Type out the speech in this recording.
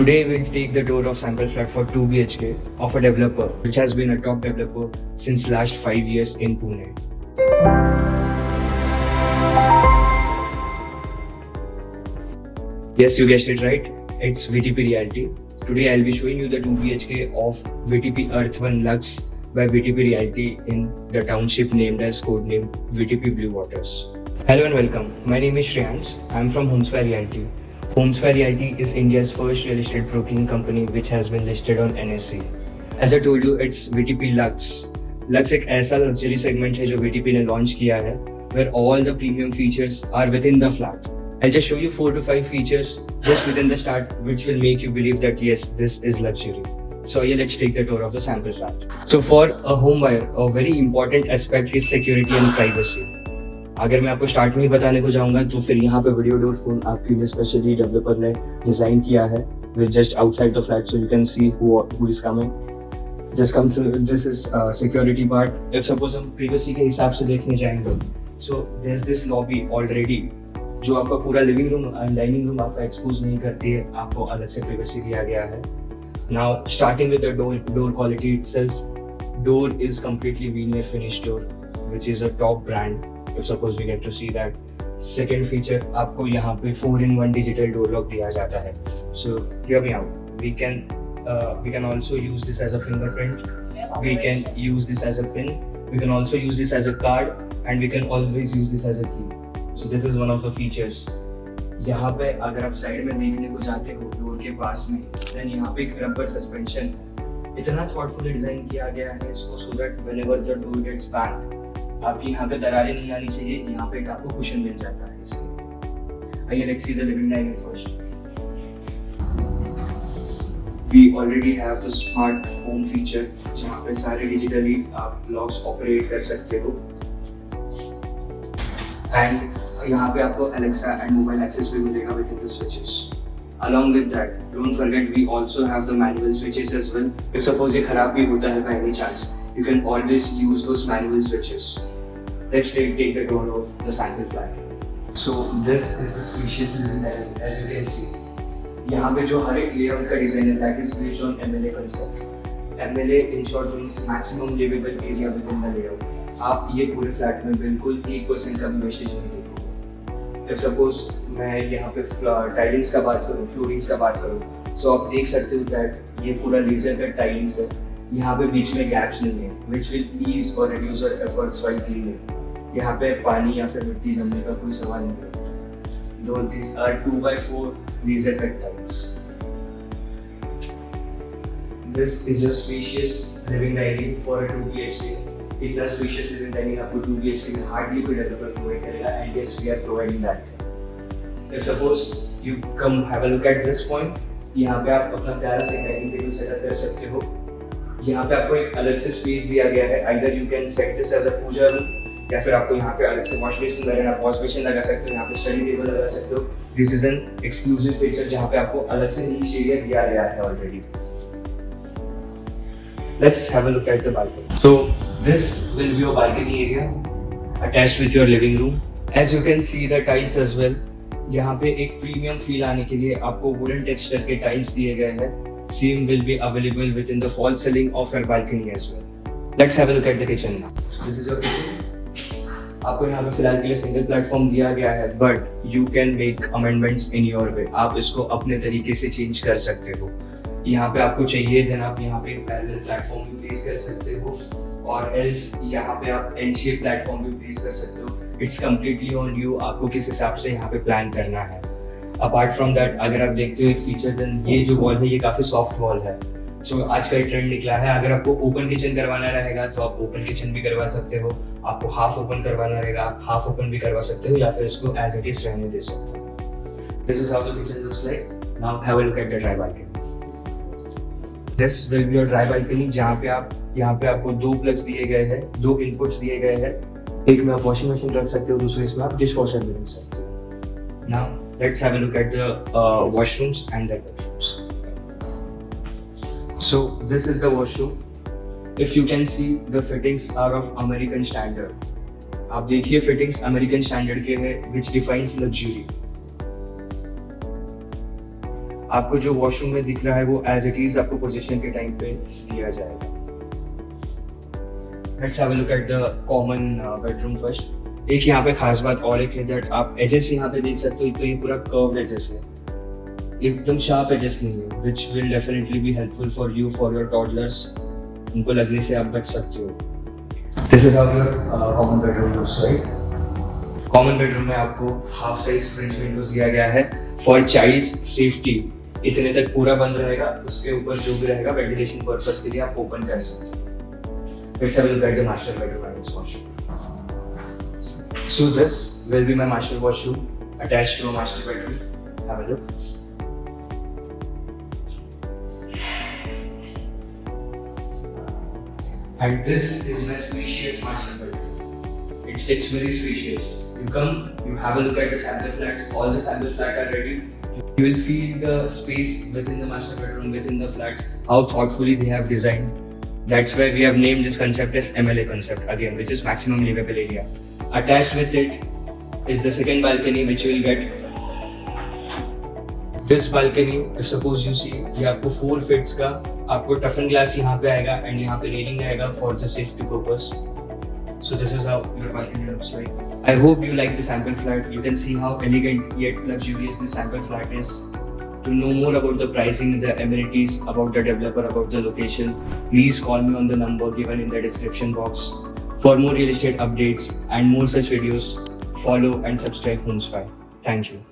Today we'll take the tour of sample flat for 2 BHK of a developer which has been a top developer since last 5 years in Pune. Yes, you guessed it right. It's VTP Realty. Today I'll be showing you the 2 BHK of VTP Earth One Lux by VTP Realty in the township named as codename VTP Blue Waters. Hello and welcome. My name is Shreyans. I'm from Homesphere Realty. Homesphere Realty is India's first real estate broking company which has been listed on NSE. As I told you, it's VTP Lux. Lux एक ऐसा luxury segment है जो VTP ने launch किया है, where all the premium features are within the flat. I'll just show you 4 to 5 features just within the start, which will make you believe that yes, this is luxury. So yeah, let's take the tour of the sample flat. So for a home buyer, a very important aspect is security and privacy. अगर मैं आपको start में ही बताने को जाऊंगा तो फिर यहाँ पे वीडियो डोर फोन आपके लिए स्पेशली डेवलपर ने डिजाइन किया है with just outside the flat so you can see who is coming. Just comes to this is security part. If suppose हम प्राइवेसी के हिसाब से देखने जाएंगे so there is this lobby already जो आपका पूरा living room and dining room आपका एक्सपोज नहीं करती है, आपको अलग से प्राइवेसी दिया गया है. Now starting with the door quality itself, door is completely veneer finish door which is a top brand. If suppose we get to see that. Second feature, आपको यहाँ पे 4-in-1 digital door lock दिया जाता है. So hear me out. We can also use this as a fingerprint. We can use this as a pin. We can also use this as a card, and we can always use this as a key. So this is one of the features. यहाँ पे अगर आप side में देखने को जाते हो door के पास में, then यहाँ पे एक रबर सस्पेंशन इतना thoughtfully डिजाइन किया गया है इसको so that whenever the door gets banged, आपकी यहाँ पे दरारें नहीं आनी चाहिए. यहाँ पे एक आपको कुशन मिल जाता है इसके. आइए let's see the living dining first. We already have the smart home feature जहाँ पे सारे डिजिटली आप लॉक्स ऑपरेट कर सकते हो. एंड यहाँ पे आपको Alexa एंड मोबाइल एक्सेस भी मिलेगा with in the switches. Along with that, don't forget we also have the manual switches as well. If suppose ये खराब भी होता है by any chance, you can always use those manual switches. Let's take the tour of the sample flat. So this is the spacious living dining, as you can see. यहाँ पे जो हर एक layout का design है, that is based on MLA concept. MLA in short means maximum livable area within the layout. आप ये पूरे flat में बिल्कुल 1% का भी वेस्टेज नहीं देखोगे. If suppose मैं यहाँ पे टाइलिंग्स का बात करूँ, फ्लोरिंग्स का बात करूँ, so आप देख सकते हो that ये पूरा लेजर कट टाइलिंग्स है. यहाँ पे बीच में गैप्स नहीं है, which will ease or reduce your efforts while cleaning. यहाँ पे पानी या फिर मिट्टी जमने का कोई सवाल नहीं है. Though these are 2x4 laser cut tiles. This is a spacious living dining for a 2 BHK. इतना spacious living dining आपको 2 BHK में hardly कोई developer provide करेगा, and yes, we are providing that. If suppose you come have a look at this point, यहाँ पे आप अपना प्यारा से डाइनिंग टेबल सेटअप कर सकते हो. यहाँ पे आपको एक अलग से स्पेस दिया गया है. Either you can set this as a puja room या फिर आपको यहाँ पे अलग से वॉश बेसिन लगाना, वॉश बेसिन लगा सकते हो, यहाँ पे स्टडी टेबल लगा सकते हो. This is an exclusive feature जहाँ पे आपको अलग से नीच एरिया दिया गया है already. Let's have a look at the balcony. So this will be your balcony area attached with your living room. As you can see the tiles as well. यहाँ पे एक प्रीमियम फील आने के लिए आपको वुडन टेक्सचर के tiles दिए गए हैं. Same will be available within the false ceiling of your balcony as well. Let's have a look at the kitchen now. So this is your kitchen. आपको यहाँ पे फिलहाल के लिए सिंगल प्लेटफॉर्म दिया गया है, but you can make amendments in your way. आप इसको अपने तरीके से चेंज कर सकते हो. यहाँ पे आपको चाहिए देन आप यहाँ पे पैरेलल प्लेटफॉर्म भी प्लेस कर सकते हो, और एल्स यहाँ पे आप एल शेप प्लेटफॉर्म भी प्लेस कर सकते हो. इट्स कम्प्लीटली ऑन यू, आपको किस हिसाब से यहाँ पे प्लान करना है. अपार्ट फ्रॉम दैट अगर आप देखते हो एक फीचर, देन ये जो वॉल है ये काफ़ी सॉफ्ट वॉल है. सो आज का ट्रेंड निकला है, अगर आपको ओपन किचन करवाना रहेगा तो आप ओपन किचन भी करवा सकते हो. आपको हाफ ओपन करवाना रहेगा आप हाफ ओपन भी करवा सकते हो, या फिर इसको एज इट इज रहने दे सकते हो. This is how the kitchen looks like. Now have a look at the dry balcony. This will be your dry balcony जहाँ पे आप यहाँ पे आपको 2 प्लग्स दिए गए हैं, 2 इनपुट्स दिए गए हैं. एक में आप वॉशिंग मशीन रख सकते हो, दूसरे इसमें आप डिश वॉशर भी रख सकते हो. Now let's have a look at the washrooms and the bedrooms. So this is the washroom. If you can see, the fittings are of American standard. आप देखिए fittings American standard के हैं, which defines luxury. आपको जो washroom में दिख रहा है वो एज इट इज आपको पोजीशन के टाइम पे दिया जाएगा। Let's have a look at the common bedroom first. एक यहाँ पे खास बात और एक है दैट आप एजेस यहाँ पे देख सकते हो, तो ये पूरा कर्व्ड एजेस है, एकदम शार्प एजेस नहीं है, which will definitely be helpful for you for your toddlers. उनको लगने से आप बच सकते हो। This is how your common bedroom looks, right. Common bedroom में आपको हाफ साइज फ्रेंच विंडोज दिया गया है फॉर चाइल्ड्स सेफ्टी। इतने तक पूरा बंद रहेगा, उसके ऊपर जो भी रहेगा वेंटिलेशन पर्पस के लिए आप ओपन कर सकते हो। Let's have a look at the master bedroom and its washroom. So this will be my master washroom attached to a master bedroom. Have a look. And this is my spacious master bedroom. It's very spacious. You come, you have a look at the sample flats. All the sample flats are ready. You will feel the space within the master bedroom, within the flats, how thoughtfully they have designed. That's why we have named this concept as MLA concept again, which is maximum livable area. Attached with it is the second balcony, which you will get. This balcony, if suppose you see, ये आपको 4 feet का आपको टफन glass यहाँ पे आएगा and यहाँ पे railing आएगा for the safety purpose. So this is how your balcony looks like. I hope you like the sample flat. You can see how elegant yet luxurious this sample flat is. To know more about the pricing, the amenities, about the developer, about the location, please call me on the number given in the description box. For more real estate updates and more such videos, follow and subscribe Homespy. Thank you.